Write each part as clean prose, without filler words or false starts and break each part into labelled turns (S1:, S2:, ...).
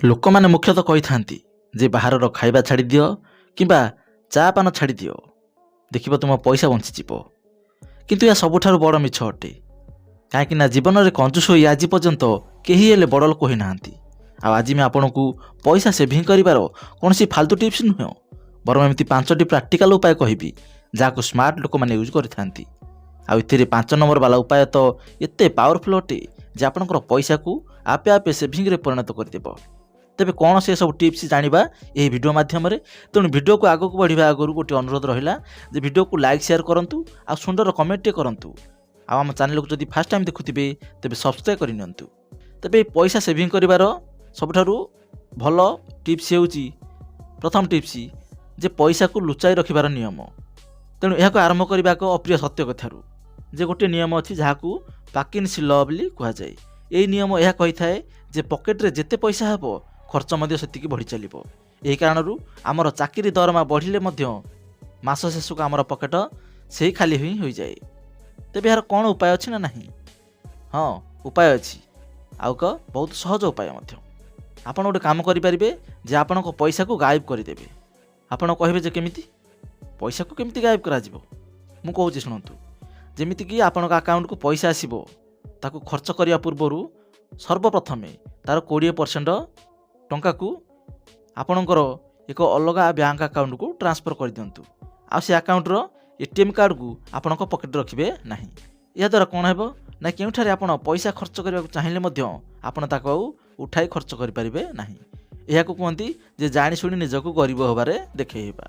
S1: ଲୋକମାନେ ମୁଖ୍ୟତଃ କହିଥାନ୍ତି ଯେ ବାହାରର ଖାଇବା ଛାଡ଼ିଦିଅ କିମ୍ବା ଚା ପାନ ଛାଡ଼ିଦିଅ, ଦେଖିବ ତୁମ ପଇସା ବଞ୍ଚିଯିବ। କିନ୍ତୁ ଏହା ସବୁଠାରୁ ବଡ଼ ମିଛ ଅଟେ। କାହିଁକିନା ଜୀବନରେ କଞ୍ଜୁସ ହୋଇ ଆଜି ପର୍ଯ୍ୟନ୍ତ କେହି ହେଲେ ବଡ଼ ଲୋକ ହୋଇନାହାନ୍ତି। ଆଉ ଆଜି ମୁଁ ଆପଣଙ୍କୁ ପଇସା ସେଭିଂ କରିବାର କୌଣସି ଫାଲତୁ ଟିପ୍ସ ନୁହେଁ, ବରଂ ଏମିତି 5ଟି ପ୍ରାକ୍ଟିକାଲ ଉପାୟ କହିବି ଯାହାକୁ ସ୍ମାର୍ଟ ଲୋକମାନେ ୟୁଜ୍ କରିଥାନ୍ତି। ଆଉ ଏଥିରେ 5 ନମ୍ବର ବାଲା ଉପାୟ ତ ଏତେ ପାୱାରଫୁଲ୍ ଅଟେ ଯେ ଆପଣଙ୍କର ପଇସାକୁ ଆପେ ଆପେ ସେଭିଂରେ ପରିଣତ କରିଦେବ। ତେବେ କ'ଣ ସେ ସବୁ ଟିପ୍ସ ଜାଣିବା ଏହି ଭିଡ଼ିଓ ମାଧ୍ୟମରେ। ତେଣୁ ଭିଡ଼ିଓକୁ ଆଗକୁ ବଢ଼ିବା ଆଗରୁ ଗୋଟିଏ ଅନୁରୋଧ ରହିଲା ଯେ ଭିଡ଼ିଓକୁ ଲାଇକ୍ ସେୟାର କରନ୍ତୁ ଆଉ ସୁନ୍ଦର କମେଣ୍ଟଟିଏ କରନ୍ତୁ। ଆଉ ଆମ ଚ୍ୟାନେଲକୁ ଯଦି ଫାର୍ଷ୍ଟ ଟାଇମ୍ ଦେଖୁଥିବେ ତେବେ ସବସ୍କ୍ରାଇବ୍ କରିନିଅନ୍ତୁ। ତେବେ ଏହି ପଇସା ସେଭିଂ କରିବାର ସବୁଠାରୁ ଭଲ ଟିପ୍ସ ହେଉଛି, ପ୍ରଥମ ଟିପ୍ସ ଯେ ପଇସାକୁ ଲୁଚାଇ ରଖିବାର ନିୟମ। ତେଣୁ ଏହାକୁ ଆରମ୍ଭ କରିବା ଏକ ଅପ୍ରିୟ ସତ୍ୟ କଥାରୁ ଯେ ଗୋଟିଏ ନିୟମ ଅଛି ଯାହାକୁ ପାକିନ୍ ସି ଲ ବୋଲି କୁହାଯାଏ। ଏହି ନିୟମ ଏହା କହିଥାଏ ଯେ ପକେଟରେ ଯେତେ ପଇସା ହେବ ଖର୍ଚ୍ଚ ମଧ୍ୟ ସେତିକି ବଢ଼ି ଚାଲିବ। ଏହି କାରଣରୁ ଆମର ଚାକିରି ଦରମା ବଢ଼ିଲେ ମଧ୍ୟ ମାସ ଶେଷକୁ ଆମର ପକେଟ ସେହି ଖାଲି ହିଁ ହୋଇଯାଏ। ତେବେ ଏହାର କ'ଣ ଉପାୟ ଅଛି ନା ନାହିଁ? ହଁ, ଉପାୟ ଅଛି, ଆଉ ଏକ ବହୁତ ସହଜ ଉପାୟ ମଧ୍ୟ। ଆପଣ ଗୋଟେ କାମ କରିପାରିବେ ଯେ ଆପଣଙ୍କ ପଇସାକୁ ଗାୟବ କରିଦେବେ। ଆପଣ କହିବେ ଯେ କେମିତି? ପଇସାକୁ କେମିତି ଗାୟବ କରାଯିବ? ମୁଁ କହୁଛି ଶୁଣନ୍ତୁ। ଯେମିତିକି ଆପଣଙ୍କ ଆକାଉଣ୍ଟକୁ ପଇସା ଆସିବ, ତାକୁ ଖର୍ଚ୍ଚ କରିବା ପୂର୍ବରୁ ସର୍ବପ୍ରଥମେ ତା'ର 20% ଟଙ୍କାକୁ ଆପଣଙ୍କର ଏକ ଅଲଗା ବ୍ୟାଙ୍କ ଆକାଉଣ୍ଟକୁ ଟ୍ରାନ୍ସଫର୍ କରିଦିଅନ୍ତୁ। ଆଉ ସେ ଆକାଉଣ୍ଟର ATM କାର୍ଡ଼କୁ ଆପଣଙ୍କ ପକେଟରେ ରଖିବେ ନାହିଁ। ଏହାଦ୍ୱାରା କ'ଣ ହେବ ନା କେଉଁଠାରେ ଆପଣ ପଇସା ଖର୍ଚ୍ଚ କରିବାକୁ ଚାହିଁଲେ ମଧ୍ୟ ଆପଣ ତାକୁ ଆଉ ଉଠାଇ ଖର୍ଚ୍ଚ କରିପାରିବେ ନାହିଁ। ଏହାକୁ କୁହନ୍ତି ଯେ ଜାଣିଶୁଣି ନିଜକୁ ଗରିବ ହେବାରେ ଦେଖାଇବା।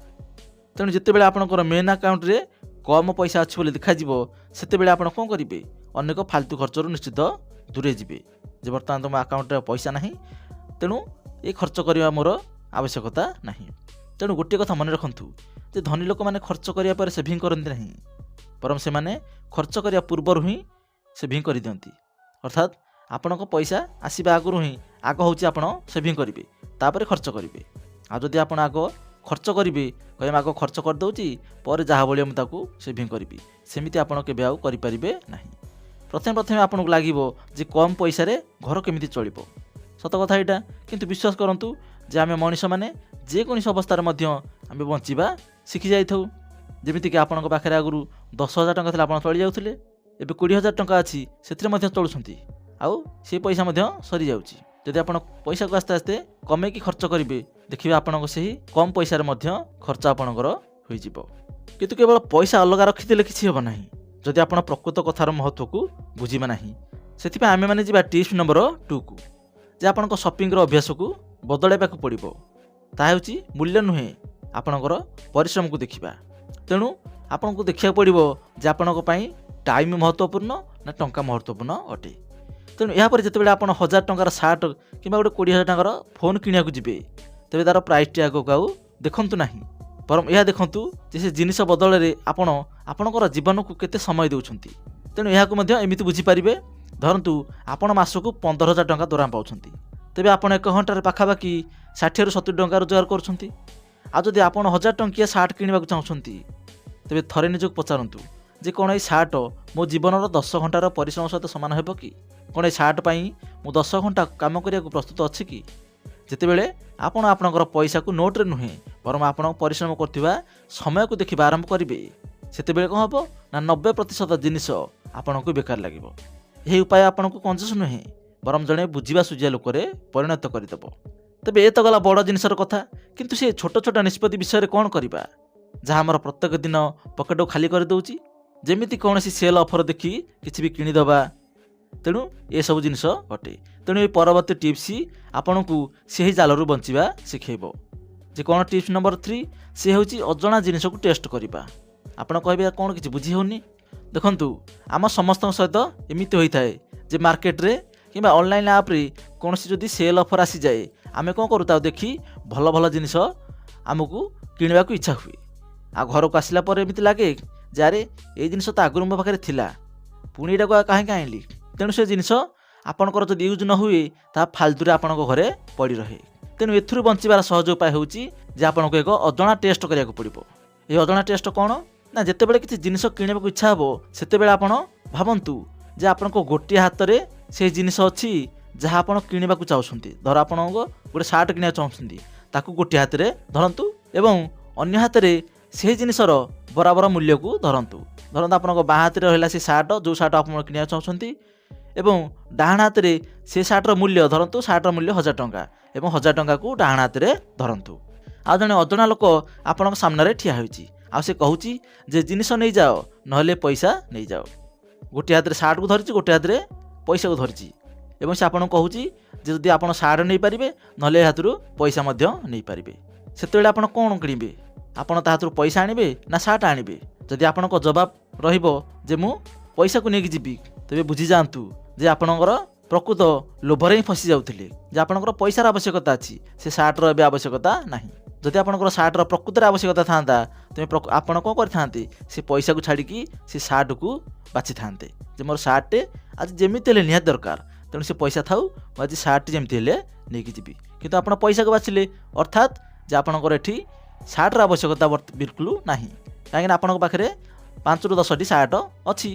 S1: ତେଣୁ ଯେତେବେଳେ ଆପଣଙ୍କର ମେନ୍ ଆକାଉଣ୍ଟରେ କମ୍ ପଇସା ଅଛି ବୋଲି ଦେଖାଯିବ, ସେତେବେଳେ ଆପଣ କ'ଣ କରିବେ? ଅନେକ ଫାଲତୁ ଖର୍ଚ୍ଚରୁ ନିଶ୍ଚିତ ଦୂରେଇ ଯିବେ ଯେ ବର୍ତ୍ତମାନ ତୁମ ଆକାଉଣ୍ଟରେ ପଇସା ନାହିଁ, ତେଣୁ ଏ ଖର୍ଚ୍ଚ କରିବା ମୋର ଆବଶ୍ୟକତା ନାହିଁ। ତେଣୁ ଗୋଟିଏ କଥା ମନେ ରଖନ୍ତୁ ଯେ ଧନୀ ଲୋକମାନେ ଖର୍ଚ୍ଚ କରିବା ପରେ ସେଭିଂ କରନ୍ତି ନାହିଁ, ବରଂ ସେମାନେ ଖର୍ଚ୍ଚ କରିବା ପୂର୍ବରୁ ହିଁ ସେଭିଂ କରିଦିଅନ୍ତି। ଅର୍ଥାତ୍ ଆପଣଙ୍କ ପଇସା ଆସିବା ଆଗରୁ ହିଁ ଆଗ ହେଉଛି ଆପଣ ସେଭିଂ କରିବେ, ତାପରେ ଖର୍ଚ୍ଚ କରିବେ। ଆଉ ଯଦି ଆପଣ ଆଗ ଖର୍ଚ୍ଚ କରିବେ, କହିବେ ଆଗ ଖର୍ଚ୍ଚ କରିଦେଉଛି, ପରେ ଯାହା ବଳିବ ମୁଁ ତାକୁ ସେଭିଂ କରିବି, ସେମିତି ଆପଣ କେବେ ଆଉ କରିପାରିବେ ନାହିଁ। ପ୍ରଥମେ ଆପଣଙ୍କୁ ଲାଗିବ ଯେ କମ୍ ପଇସାରେ ଘର କେମିତି ଚଳିବ। ସତ କଥା ଏଇଟା, କିନ୍ତୁ ବିଶ୍ୱାସ କରନ୍ତୁ ଯେ ଆମେ ମଣିଷମାନେ ଯେକୌଣସି ଅବସ୍ଥାରେ ମଧ୍ୟ ଆମେ ବଞ୍ଚିବା ଶିଖି ଯାଇଥାଉ। ଯେମିତିକି ଆପଣଙ୍କ ପାଖରେ ଆଗରୁ 10,000 ଟଙ୍କା ଥିଲା, ଆପଣ ଚଳି ଯାଉଥିଲେ। ଏବେ 20,000 ଟଙ୍କା ଅଛି, ସେଥିରେ ମଧ୍ୟ ଚଳୁଛନ୍ତି, ଆଉ ସେ ପଇସା ମଧ୍ୟ ସରିଯାଉଛି। ଯଦି ଆପଣ ପଇସାକୁ ଆସ୍ତେ ଆସ୍ତେ କମେଇକି ଖର୍ଚ୍ଚ କରିବେ, ଦେଖିବେ ଆପଣଙ୍କ ସେହି କମ୍ ପଇସାରେ ମଧ୍ୟ ଖର୍ଚ୍ଚ ଆପଣଙ୍କର ହୋଇଯିବ। କିନ୍ତୁ କେବଳ ପଇସା ଅଲଗା ରଖିଦେଲେ କିଛି ହେବ ନାହିଁ ଯଦି ଆପଣ ପ୍ରକୃତ କଥାର ମହତ୍ତ୍ୱକୁ ବୁଝିବେ ନାହିଁ। ସେଥିପାଇଁ ଆମେମାନେ ଯିବା ଟିପ୍ସ ନମ୍ବର 2କୁ, ଯେ ଆପଣଙ୍କ ସପିଂର ଅଭ୍ୟାସକୁ ବଦଳାଇବାକୁ ପଡ଼ିବ। ତାହା ହେଉଛି ମୂଲ୍ୟ ନୁହେଁ, ଆପଣଙ୍କର ପରିଶ୍ରମକୁ ଦେଖିବା। ତେଣୁ ଆପଣଙ୍କୁ ଦେଖିବାକୁ ପଡ଼ିବ ଯେ ଆପଣଙ୍କ ପାଇଁ ଟାଇମ୍ ମହତ୍ତ୍ୱପୂର୍ଣ୍ଣ ନା ଟଙ୍କା ମହତ୍ତ୍ୱପୂର୍ଣ୍ଣ ଅଟେ। ତେଣୁ ଏହାପରେ ଯେତେବେଳେ ଆପଣ 1,000 ଟଙ୍କାର ସାର୍ଟ କିମ୍ବା ଗୋଟେ 20,000 ଟଙ୍କାର ଫୋନ୍ କିଣିବାକୁ ଯିବେ, ତେବେ ତା'ର ପ୍ରାଇସ୍ଟି ଆଗକୁ ଆଉ ଦେଖନ୍ତୁ ନାହିଁ, ବରଂ ଏହା ଦେଖନ୍ତୁ ଯେ ସେ ଜିନିଷ ବଦଳରେ ଆପଣ ଆପଣଙ୍କର ଜୀବନକୁ କେତେ ସମୟ ଦେଉଛନ୍ତି। ତେଣୁ ଏହାକୁ ମଧ୍ୟ ଏମିତି ବୁଝିପାରିବେ, ଧରନ୍ତୁ ଆପଣ ମାସକୁ 15,000 ଟଙ୍କା ଦରମା ପାଉଛନ୍ତି, ତେବେ ଆପଣ 1 ଘଣ୍ଟାରେ ପାଖାପାଖି 60ରୁ 70 ଟଙ୍କା ରୋଜଗାର କରୁଛନ୍ତି। ଆଉ ଯଦି ଆପଣ 1,000 ଟଙ୍କିଆ ସାର୍ଟ କିଣିବାକୁ ଚାହୁଁଛନ୍ତି, ତେବେ ଥରେ ନିଜକୁ ପଚାରନ୍ତୁ ଯେ କ'ଣ ଏହି ସାର୍ଟ ମୋ ଜୀବନର 10 ଘଣ୍ଟାର ପରିଶ୍ରମ ସହିତ ସମାନ ହେବ କି? କ'ଣ ଏହି ସାର୍ଟ ପାଇଁ ମୁଁ 10 ଘଣ୍ଟା କାମ କରିବାକୁ ପ୍ରସ୍ତୁତ ଅଛି କି? ଯେତେବେଳେ ଆପଣ ଆପଣଙ୍କର ପଇସାକୁ ନୋଟ୍ରେ ନୁହେଁ, ବରଂ ଆପଣଙ୍କ ପରିଶ୍ରମ କରୁଥିବା ସମୟକୁ ଦେଖିବା ଆରମ୍ଭ କରିବେ, ସେତେବେଳେ କ'ଣ ହେବ ନା 90% ଜିନିଷ ଆପଣଙ୍କୁ ବେକାର ଲାଗିବ। ଏହି ଉପାୟ ଆପଣଙ୍କୁ କଞ୍ଜୁସ ନୁହେଁ, ବରଂ ଜଣେ ବୁଝିବା ସୁଝିବା ଲୋକରେ ପରିଣତ କରିଦେବ। ତେବେ ଏ ତ ଗଲା ବଡ଼ ଜିନିଷର କଥା, କିନ୍ତୁ ସେ ଛୋଟ ଛୋଟ ନିଷ୍ପତ୍ତି ବିଷୟରେ କ'ଣ କରିବା ଯାହା ଆମର ପ୍ରତ୍ୟେକ ଦିନ ପକେଟକୁ ଖାଲି କରିଦେଉଛି? ଯେମିତି କୌଣସି ସେଲ୍ ଅଫର୍ ଦେଖି କିଛି ବି କିଣିଦେବା। ତେଣୁ ଏସବୁ ଜିନିଷ ଅଟେ। ତେଣୁ ଏ ପରବର୍ତ୍ତୀ ଟିପ୍ସ ଆପଣଙ୍କୁ ସେହି ଜାଲରୁ ବଞ୍ଚିବା ଶିଖାଇବ। ଯେ କ'ଣ ଟିପ୍ସ ନମ୍ବର 3, ସେ ହେଉଛି ଅଜଣା ଜିନିଷକୁ ଟେଷ୍ଟ କରିବା। ଆପଣ କହିବେ କ'ଣ କିଛି ବୁଝି ହେଉନି? ଦେଖନ୍ତୁ, ଆମ ସମସ୍ତଙ୍କ ସହିତ ଏମିତି ହୋଇଥାଏ ଯେ ମାର୍କେଟରେ କିମ୍ବା ଅନଲାଇନ୍ ଆପ୍ରେ କୌଣସି ଯଦି ସେଲ୍ ଅଫର୍ ଆସିଯାଏ, ଆମେ କ'ଣ କରୁ, ତାକୁ ଦେଖି ଭଲ ଭଲ ଜିନିଷ ଆମକୁ କିଣିବାକୁ ଇଚ୍ଛା ହୁଏ। ଆଉ ଘରକୁ ଆସିଲା ପରେ ଏମିତି ଲାଗେ ଯେ ଆରେ ଏଇ ଜିନିଷ ତ ଆଗରୁ ମୋ ପାଖରେ ଥିଲା, ପୁଣି ଏଇଟାକୁ କାହିଁକି ଆଣିଲି? ତେଣୁ ସେ ଜିନିଷ ଆପଣଙ୍କର ଯଦି ୟୁଜ୍ ନ ହୁଏ, ତାହା ଫାଲତୁରେ ଆପଣଙ୍କ ଘରେ ପଡ଼ି ରହେ। ତେଣୁ ଏଥିରୁ ବଞ୍ଚିବାର ସହଜ ଉପାୟ ହେଉଛି ଯେ ଆପଣଙ୍କୁ ଏକ ଅଜଣା ଟେଷ୍ଟ କରିବାକୁ ପଡ଼ିବ। ଏହି ଅଜଣା ଟେଷ୍ଟ କ'ଣ ନା, ଯେତେବେଳେ କିଛି ଜିନିଷ କିଣିବାକୁ ଇଚ୍ଛା ହେବ, ସେତେବେଳେ ଆପଣ ଭାବନ୍ତୁ ଯେ ଆପଣଙ୍କ ଗୋଟିଏ ହାତରେ ସେହି ଜିନିଷ ଅଛି ଯାହା ଆପଣ କିଣିବାକୁ ଚାହୁଁଛନ୍ତି। ଧର ଆପଣଙ୍କ ଗୋଟେ ସାର୍ଟ କିଣିବାକୁ ଚାହୁଁଛନ୍ତି, ତାକୁ ଗୋଟିଏ ହାତରେ ଧରନ୍ତୁ ଏବଂ ଅନ୍ୟ ହାତରେ ସେହି ଜିନିଷର ବରାବର ମୂଲ୍ୟକୁ ଧରନ୍ତୁ। ଧରନ୍ତୁ ଆପଣଙ୍କ ବାଁ ହାତରେ ରହିଲା ସେ ସାର୍ଟ, ଯେଉଁ ସାର୍ଟ ଆପଣ କିଣିବାକୁ ଚାହୁଁଛନ୍ତି, ଏବଂ ଡାହାଣ ହାତରେ ସେ ସାର୍ଟର ମୂଲ୍ୟ ଧରନ୍ତୁ, ସାର୍ଟର ମୂଲ୍ୟ 1000 ଟଙ୍କା ଏବଂ 1000 ଟଙ୍କାକୁ ଡାହାଣ ହାତରେ ଧରନ୍ତୁ। ଆଉ ଜଣେ ଅଜଣା ଲୋକ ଆପଣଙ୍କ ସାମ୍ନାରେ ଠିଆ ହୋଇଛି, ଆଉ ସେ କହୁଛି ଯେ ଜିନିଷ ନେଇଯାଅ ନହେଲେ ପଇସା ନେଇଯାଅ। ଗୋଟିଏ ହାତରେ ସାର୍ଟକୁ ଧରିଛି, ଗୋଟିଏ ହାତରେ ପଇସାକୁ ଧରିଛି ଏବଂ ସେ ଆପଣଙ୍କୁ କହୁଛି ଯେ ଯଦି ଆପଣ ସାର୍ଟ ନେଇପାରିବେ ନହେଲେ ଏ ହାତରୁ ପଇସା ମଧ୍ୟ ନେଇପାରିବେ। ସେତେବେଳେ ଆପଣ କ'ଣ କିଣିବେ? ଆପଣ ତା ହାତରୁ ପଇସା ଆଣିବେ ନା ସାର୍ଟ ଆଣିବେ? ଯଦି ଆପଣଙ୍କ ଜବାବ ରହିବ ଯେ ମୁଁ ପଇସାକୁ ନେଇକି ଯିବି, ତେବେ ବୁଝିଯାଆନ୍ତୁ ଯେ ଆପଣଙ୍କର ପ୍ରକୃତ ଲୋଭରେ ହିଁ ଫସି ଯାଉଥିଲେ, ଯେ ଆପଣଙ୍କର ପଇସାର ଆବଶ୍ୟକତା ଅଛି, ସେ ସାର୍ଟର ଏବେ ଆବଶ୍ୟକତା ନାହିଁ। ଯଦି ଆପଣଙ୍କର ସାର୍ଟର ପ୍ରକୃତରେ ଆବଶ୍ୟକତା ଥାନ୍ତା, ତେବେ ଆପଣ କ'ଣ କରିଥାନ୍ତେ? ସେ ପଇସାକୁ ଛାଡ଼ିକି ସେ ସାର୍ଟକୁ ବାଛିଥାନ୍ତେ ଯେ ମୋର ସାର୍ଟଟେ ଆଜି ଯେମିତି ହେଲେ ନିହାତି ଦରକାର, ତେଣୁ ସେ ପଇସା ଥାଉ, ମୁଁ ଆଜି ସାର୍ଟଟି ଯେମିତି ହେଲେ ନେଇକି ଯିବି। କିନ୍ତୁ ଆପଣ ପଇସାକୁ ବାଛିଲେ, ଅର୍ଥାତ୍ ଯେ ଆପଣଙ୍କର ଏଠି ସାର୍ଟର ଆବଶ୍ୟକତା ବିଲକୁଲ ନାହିଁ, କାହିଁକିନା ଆପଣଙ୍କ ପାଖରେ 5ରୁ 10ଟି ସାର୍ଟ ଅଛି,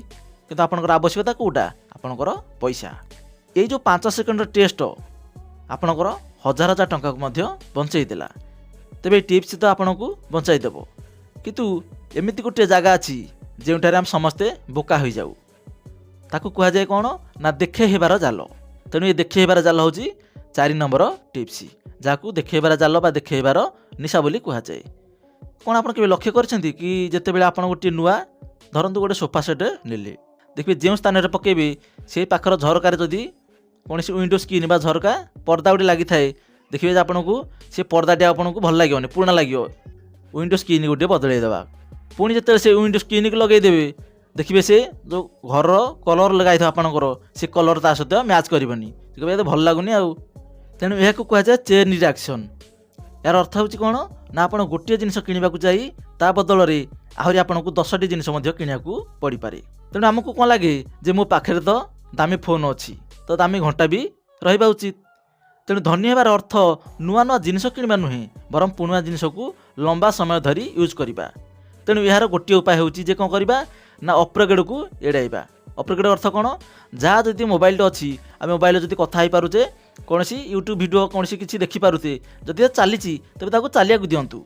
S1: କିନ୍ତୁ ଆପଣଙ୍କର ଆବଶ୍ୟକତା କେଉଁଟା? ଆପଣଙ୍କର ପଇସା। ଏଇ ଯେଉଁ 5 ସେକେଣ୍ଡର ଟେଷ୍ଟ ଆପଣଙ୍କର 1000 ଟଙ୍କାକୁ ମଧ୍ୟ ବଞ୍ଚାଇ ଦେଲା। ତେବେ ଏଇ ଟିପ୍ସ ତ ଆପଣଙ୍କୁ ବଞ୍ଚାଇ ଦେବ, କିନ୍ତୁ ଏମିତି ଗୋଟିଏ ଜାଗା ଅଛି ଯେଉଁଠାରେ ଆମେ ସମସ୍ତେ ବୋକା ହୋଇଯାଉ। ତାକୁ କୁହାଯାଏ କ'ଣ ନା ଦେଖେଇବାର ଜାଲ। ତେଣୁ ଏ ଦେଖେଇବାର ଜାଲ ହେଉଛି 4 ନମ୍ବର ଟିପ୍ସ, ଯାହାକୁ ଦେଖେଇବାର ଜାଲ ବା ଦେଖେଇବାର ନିଶା ବୋଲି କୁହାଯାଏ। କ'ଣ ଆପଣ କେବେ ଲକ୍ଷ୍ୟ କରିଛନ୍ତି କି ଯେତେବେଳେ ଆପଣ ଗୋଟିଏ ନୂଆ ଧରନ୍ତୁ ଗୋଟେ ସୋଫା ସେଟ୍ ନେଲେ, ଦେଖିବେ ଯେଉଁ ସ୍ଥାନରେ ପକାଇବେ ସେଇ ପାଖର ଝରକାରେ ଯଦି କୌଣସି ୱିଣ୍ଡୋ ସ୍କ୍ରିନ୍ ବା ଝରକା ପର୍ଦ୍ଦା ଗୋଟେ ଲାଗିଥାଏ, ଦେଖିବେ ଯେ ଆପଣଙ୍କୁ ସେ ପର୍ଦ୍ଦାଟି ଆପଣଙ୍କୁ ଭଲ ଲାଗିବନି, ପୁରୁଣା ଲାଗିବ। ୱିଣ୍ଡୋ ସ୍କ୍ରିନ୍ ଗୋଟିଏ ବଦଳାଇ ଦେବା, ପୁଣି ଯେତେବେଳେ ସେ ୱିଣ୍ଡୋ ସ୍କ୍ରିନ୍କୁ ଲଗାଇଦେବେ, ଦେଖିବେ ସେ ଯେଉଁ ଘରର କଲର୍ ଲଗାଇଥିବ ଆପଣଙ୍କର, ସେ କଲର୍ ତା ସହିତ ମ୍ୟାଚ୍ କରିବନି, ଦେଖିବେ ଏତେ ଭଲ ଲାଗୁନି ଆଉ। ତେଣୁ ଏହାକୁ କୁହାଯାଏ ଚେନ୍ ରିଆକ୍ସନ୍। ଏହାର ଅର୍ଥ ହେଉଛି କ'ଣ ନା ଆପଣ ଗୋଟିଏ ଜିନିଷ କିଣିବାକୁ ଯାଇ ତା ବଦଳରେ ଆହୁରି ଆପଣଙ୍କୁ 10ଟି ଜିନିଷ ମଧ୍ୟ କିଣିବାକୁ ପଡ଼ିପାରେ। ତେଣୁ ଆମକୁ କ'ଣ ଲାଗେ ଯେ ମୋ ପାଖରେ ତ ଦାମୀ ଫୋନ୍ ଅଛି, ତ ଦାମୀ ଘଣ୍ଟା ବି ରହିବା ଉଚିତ। ତେଣୁ ଧନୀ ହେବାର ଅର୍ଥ ନୂଆ ନୂଆ ଜିନିଷ କିଣିବା ନୁହେଁ, ବରଂ ପୁରୁଣା ଜିନିଷକୁ ଲମ୍ବା ସମୟ ଧରି ୟୁଜ୍ କରିବା। ତେଣୁ ଏହାର ଗୋଟିଏ ଉପାୟ ହେଉଛି ଯେ କ'ଣ କରିବା ନା ଅପଗ୍ରେଡକୁ ଏଡ଼ାଇବା। ଅପଗ୍ରେଡ ଅର୍ଥ କ'ଣ? ଯାହା ଯଦି ମୋବାଇଲଟେ ଅଛି, ଆମେ ମୋବାଇଲରେ ଯଦି କଥା ହେଇପାରୁଛେ, କୌଣସି ୟୁଟ୍ୟୁବ୍ ଭିଡ଼ିଓ କୌଣସି କିଛି ଦେଖିପାରୁଛେ, ଯଦି ଚାଲିଛି ତେବେ ତାକୁ ଚାଲିବାକୁ ଦିଅନ୍ତୁ।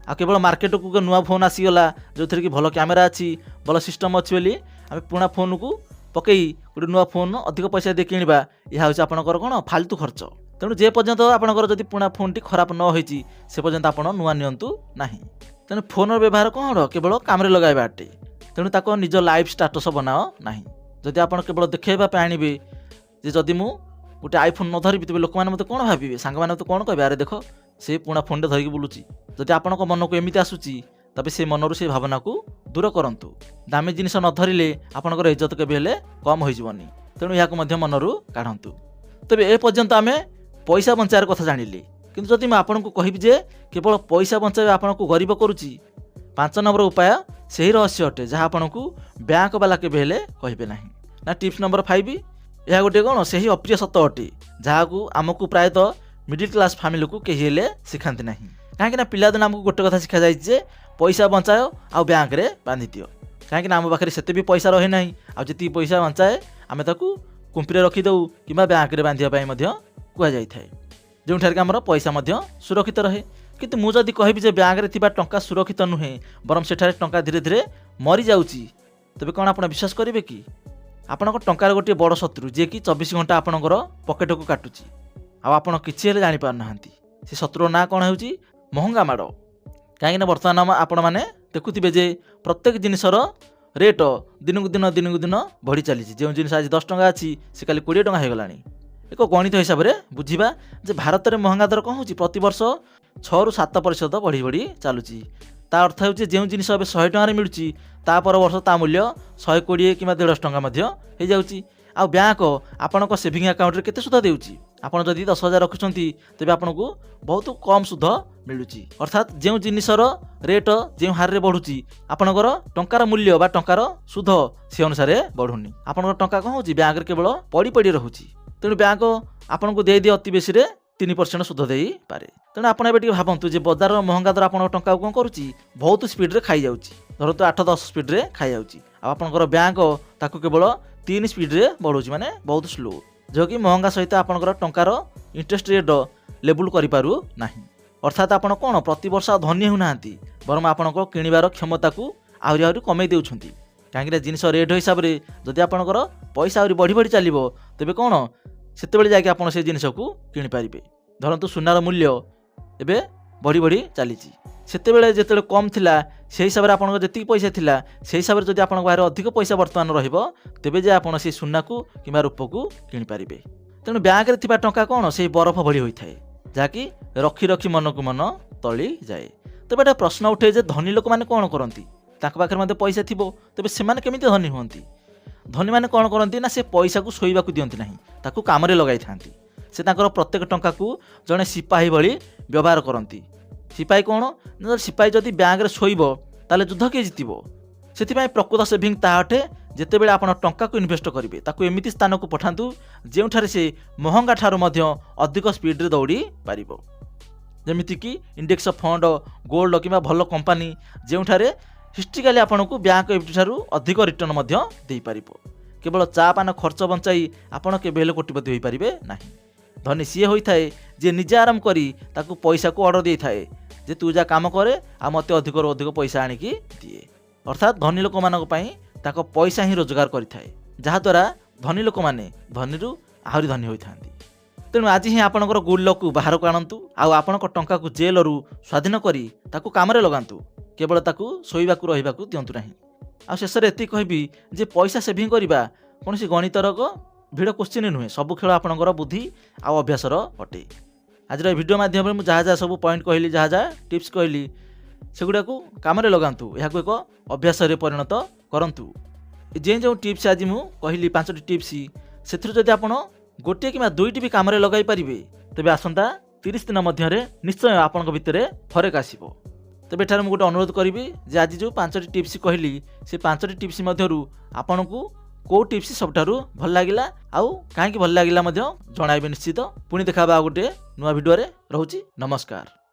S1: ଆଉ କେବଳ ମାର୍କେଟକୁ ନୂଆ ଫୋନ୍ ଆସିଗଲା ଯେଉଁଥିରେ କି ଭଲ କ୍ୟାମେରା ଅଛି, ଭଲ ସିଷ୍ଟମ୍ ଅଛି ବୋଲି ଆମେ ପୁରୁଣା ଫୋନ୍କୁ ପକାଇ ଗୋଟେ ନୂଆ ଫୋନ୍ ଅଧିକ ପଇସା ଦେଇ କିଣିବା, ଏହା ହେଉଛି ଆପଣଙ୍କର କ'ଣ ଫାଲତୁ ଖର୍ଚ୍ଚ। ତେଣୁ ଯେ ପର୍ଯ୍ୟନ୍ତ ଆପଣଙ୍କର ଯଦି ପୁରୁଣା ଫୋନ୍ଟି ଖରାପ ନ ହୋଇଛି, ସେ ପର୍ଯ୍ୟନ୍ତ ଆପଣ ନୂଆ ନିଅନ୍ତୁ ନାହିଁ। ତେଣୁ ଫୋନ୍ର ବ୍ୟବହାର କ'ଣ? କେବଳ କାମରେ ଲଗାଇବା ଅଟେ। ତେଣୁ ତାକୁ ନିଜ ଲାଇଫ୍ ଷ୍ଟାଟସ୍ ବନାଅ ନାହିଁ। ଯଦି ଆପଣ କେବଳ ଦେଖାଇବା ପାଇଁ ଆଣିବେ ଯେ ଯଦି ମୁଁ ଗୋଟେ ଆଇଫୋନ୍ ନ ଧରିବି, ତେବେ ଲୋକମାନେ ମୋତେ କ'ଣ ଭାବିବେ, ସାଙ୍ଗମାନେ ମୋତେ କ'ଣ କହିବେ, ଆରେ ଦେଖ ସେ ପୁରୁଣା ଫୋନ୍ଟେ ଧରିକି ବୁଲୁଛି। ଯଦି ଆପଣଙ୍କ ମନକୁ ଏମିତି ଆସୁଛି, ତେବେ ସେ ମନରୁ ସେ ଭାବନାକୁ ଦୂର କରନ୍ତୁ। ଦାମୀ ଜିନିଷ ନ ଧରିଲେ ଆପଣଙ୍କର ଇଜ୍ଜତ କେବେ ହେଲେ କମ୍ ହୋଇଯିବନି। ତେଣୁ ଏହାକୁ ମଧ୍ୟ ମନରୁ କାଢ଼ନ୍ତୁ। ତେବେ ଏ ପର୍ଯ୍ୟନ୍ତ ଆମେ ପଇସା ବଞ୍ଚାଇବାର କଥା ଜାଣିଲେ, କିନ୍ତୁ ଯଦି ମୁଁ ଆପଣଙ୍କୁ କହିବି ଯେ କେବଳ ପଇସା ବଞ୍ଚାଇବା ଆପଣଙ୍କୁ ଗରିବ କରୁଛି, 5 ନମ୍ବର ଉପାୟ ସେହି ରହସ୍ୟ ଅଟେ, ଯାହା ଆପଣଙ୍କୁ ବ୍ୟାଙ୍କ ବାଲା କେବେ ହେଲେ କହିବେ ନାହିଁ। ନା ଟିପ୍ସ ନମ୍ବର 5, ଏହା ଗୋଟିଏ କ'ଣ ସେହି ଅପ୍ରିୟ ସତ ଅଟେ, ଯାହାକୁ ଆମକୁ ପ୍ରାୟତଃ ମିଡିଲ୍ କ୍ଲାସ୍ ଫ୍ୟାମିଲିକୁ କେହି ହେଲେ ଶିଖାନ୍ତି ନାହିଁ। କାହିଁକିନା ପିଲାଦିନ ଆମକୁ ଗୋଟେ କଥା ଶିଖାଯାଇଛି ଯେ ପଇସା ବଞ୍ଚାଅ ଆଉ ବ୍ୟାଙ୍କରେ ବାନ୍ଧିଦିଅ। କାହିଁକିନା ଆମ ପାଖରେ ସେତେ ବି ପଇସା ରହେ ନାହିଁ, ଆଉ ଯେତିକି ପଇସା ବଞ୍ଚାଏ ଆମେ ତାକୁ କୁମ୍ପିରେ ରଖିଦେଉ କିମ୍ବା ବ୍ୟାଙ୍କରେ ବାନ୍ଧିବା ପାଇଁ ମଧ୍ୟ କୁହାଯାଇଥାଏ, ଯେଉଁଠାରେ କି ଆମର ପଇସା ମଧ୍ୟ ସୁରକ୍ଷିତ ରହେ। କିନ୍ତୁ ମୁଁ ଯଦି କହିବି ଯେ ବ୍ୟାଙ୍କରେ ଥିବା ଟଙ୍କା ସୁରକ୍ଷିତ ନୁହେଁ, ବରଂ ସେଠାରେ ଟଙ୍କା ଧୀରେ ଧୀରେ ମରିଯାଉଛି, ତେବେ କ'ଣ ଆପଣ ବିଶ୍ୱାସ କରିବେ କି? ଆପଣଙ୍କ ଟଙ୍କାର ଗୋଟିଏ ବଡ଼ ଶତ୍ରୁ, ଯିଏକି 24 ଘଣ୍ଟା ଆପଣଙ୍କର ପକେଟକୁ କାଟୁଛି, ଆଉ ଆପଣ କିଛି ହେଲେ ଜାଣିପାରୁନାହାନ୍ତି। ସେ ଶତ୍ରୁର ନାଁ କ'ଣ ହେଉଛି? ମହଙ୍ଗା ମାଡ଼। କାହିଁକିନା ବର୍ତ୍ତମାନ ଆପଣମାନେ ଦେଖୁଥିବେ ଯେ ପ୍ରତ୍ୟେକ ଜିନିଷର ରେଟ୍ ଦିନକୁ ଦିନ ବଢ଼ି ଚାଲିଛି। ଯେଉଁ ଜିନିଷ ଆଜି 10 ଟଙ୍କା ଅଛି, ସେ କାଲି 20 ଟଙ୍କା ହୋଇଗଲାଣି। ଏକ ଗଣିତ ହିସାବରେ ବୁଝିବା ଯେ ଭାରତରେ ମହଙ୍ଗା ଦର କ'ଣ ହେଉଛି? ପ୍ରତିବର୍ଷ 6ରୁ 7% ବଢ଼ି ବଢ଼ି ଚାଲୁଛି। ତା ଅର୍ଥ ହେଉଛି ଯେଉଁ ଜିନିଷ ଏବେ 100 ଟଙ୍କାରେ ମିଳୁଛି, ତା ପର ବର୍ଷ ତା ମୂଲ୍ୟ 120 କିମ୍ବା 150 ଟଙ୍କା ମଧ୍ୟ ହୋଇଯାଉଛି। ଆଉ ବ୍ୟାଙ୍କ ଆପଣଙ୍କ ସେଭିଂ ଆକାଉଣ୍ଟରେ କେତେ ସୁଧ ଦେଉଛି? ଆପଣ ଯଦି 10,000 ରଖୁଛନ୍ତି, ତେବେ ଆପଣଙ୍କୁ ବହୁତ କମ୍ ସୁଧ ମିଳୁଛି। ଅର୍ଥାତ୍ ଯେଉଁ ଜିନିଷର ରେଟ୍ ଯେଉଁ ହାରରେ ବଢ଼ୁଛି, ଆପଣଙ୍କର ଟଙ୍କାର ମୂଲ୍ୟ ବା ଟଙ୍କାର ସୁଧ ସେ ଅନୁସାରେ ବଢ଼ୁନି। ଆପଣଙ୍କର ଟଙ୍କା କ'ଣ ହେଉଛି? ବ୍ୟାଙ୍କରେ କେବଳ ପଡ଼ି ପଡ଼ି ରହୁଛି। ତେଣୁ ବ୍ୟାଙ୍କ ଆପଣଙ୍କୁ ଦେଇଦିଏ ଅତି ବେଶୀରେ 3% ସୁଧ ଦେଇପାରେ। ତେଣୁ ଆପଣ ଏବେ ଟିକେ ଭାବନ୍ତୁ ଯେ ବଜାରର ମହଙ୍ଗା ଦର ଆପଣଙ୍କ ଟଙ୍କାକୁ କ'ଣ କରୁଛି? ବହୁତ ସ୍ପିଡ଼ରେ ଖାଇଯାଉଛି। ଧରନ୍ତୁ 8-10 ସ୍ପିଡ଼ରେ ଖାଇଯାଉଛି, ଆଉ ଆପଣଙ୍କର ବ୍ୟାଙ୍କ ତାକୁ କେବଳ 3 ସ୍ପିଡ଼ରେ ବଢ଼ଉଛି, ମାନେ ବହୁତ ସ୍ଲୋ। जोकि महंगा सहित आपणकर टंकार इंटरेस्ट रेट लेबुल करिपारु नाही। अर्थात आपण कौन प्रति वर्ष धनी होना बरम आपण किणवार क्षमता को आहरी आहरी कमे देउछंती। कहीं जिनस रेट हिसाब से जदि आपणकर पैसा आहरी बढ़ी बढ़ी चलो तेबे कौन सेतेबेले जाके आपण से जिनस को किनि पारिबे। धरंतु सुनार मूल्य एबे बढ़ी बढ़ी चली सेतेबेले जेतेबेले कम थिला से हिसाब से आपन जति पैसा थिला से हिसाब से जदि आपन बाहर अधिक पैसा वर्तमान रहिबो तेबे जे आपन से सुना को किंबा रूप को किनि पारिबे। तेणु बैंक रे थिबा टंका कौन से बरफ भली होइथाए जाकि रखी रखी मन को मन तली जाए। तेबे एटा प्रश्न उठे जे धनी लोक माने कौन करंती ताक पाखरे मध्ये पैसा थिबो तेबे सेमाने केमिति धनी होंती। धनी माने कौन करंती ना से पैसा को सोइबा को दियंती नाही ताकू काम रे लगाई थांती। से ताकर प्रत्येक टंका को जड़े सिपाही भली व्यवहार करती। सिपाही कौन ना सिपाही जदि बैंक रे शोइब ताले युद्ध किए जितिबो। सेथिपाई प्रकृत सेविंग ताहा अटे जेतेबेले आपण टंका को इन्वेस्ट करिवे ताकू एमिति स्थान को पठांतु जेउठारे से महंगा ठारू मध्य अधिक स्पीड रे दौड़ी पारिबो। जेमिति कि इंडेक्स फंड गोल्ड किंबा भल कंपनी जेउठारे हिस्ट्रिकाली आपण को बैंक एफडी ठारू अधिक रिटर्न मध्य देई पारिबो। केवल चा पान खर्च बंचाई आपण केबे हेले कोटिपति होई पारिबे नाही। धनी सी होइथाए जे निजे आराम करी ताकू पैसा को ऑर्डर देई थाए जे तू जा काम करे आ मते अधिक रो अधिक पैसा आनिकी दिए। अर्थात धनी लोक मानक पई ताको पैसा ही रोजगार करिथाए जहा द्वारा धनी लोक माने धनीरु आहरी धनी होइथांती। तेणु आज ही आपणकर गुड लक को बाहर को आनंतु आ आपणक टंका को जेल रु स्वाधीन करी ताकू काम रे लगांतु केवल ताकू सोइबा को रहिबा को दियंतु नाही। आ शेष रे एति कहबी जे पैसा सेविंग करबा कोनसी गणितर भिड़ क्वेश्चन नुहे सब खेल आपणकर बुद्धि आ अभ्यासर अटे। आज भिडियो माध्यम में जहाँ जहाँ सब पॉइंट कहली जहाँ जहाँ टिप्स कहली सेगुड़ा को काम रे लगांतु यहाँ एक अभ्यास रे परिणत करंतु। जे जो टिप्स आज मु कहली 5टी टिप्स से जदि आपण गोटे कि दुईटी भी काम रे लगाई पारिबे तेबे आसंता 30 दिन मध्य निश्चय आपण भितर फरक आसीबो। तेबे एठार मु गोटे अनुरोध करी जे आज जो 5टी टिप्स कहली से 5टी टिप्स मध्यरु आपण को को टिप्स सबठारु भल लागिला आउ काहेकि भल लागिला मध्य जणाइबे निश्चित। पुणी देखाबा गोटे नुआ भिडियो रे। रहूची नमस्कार।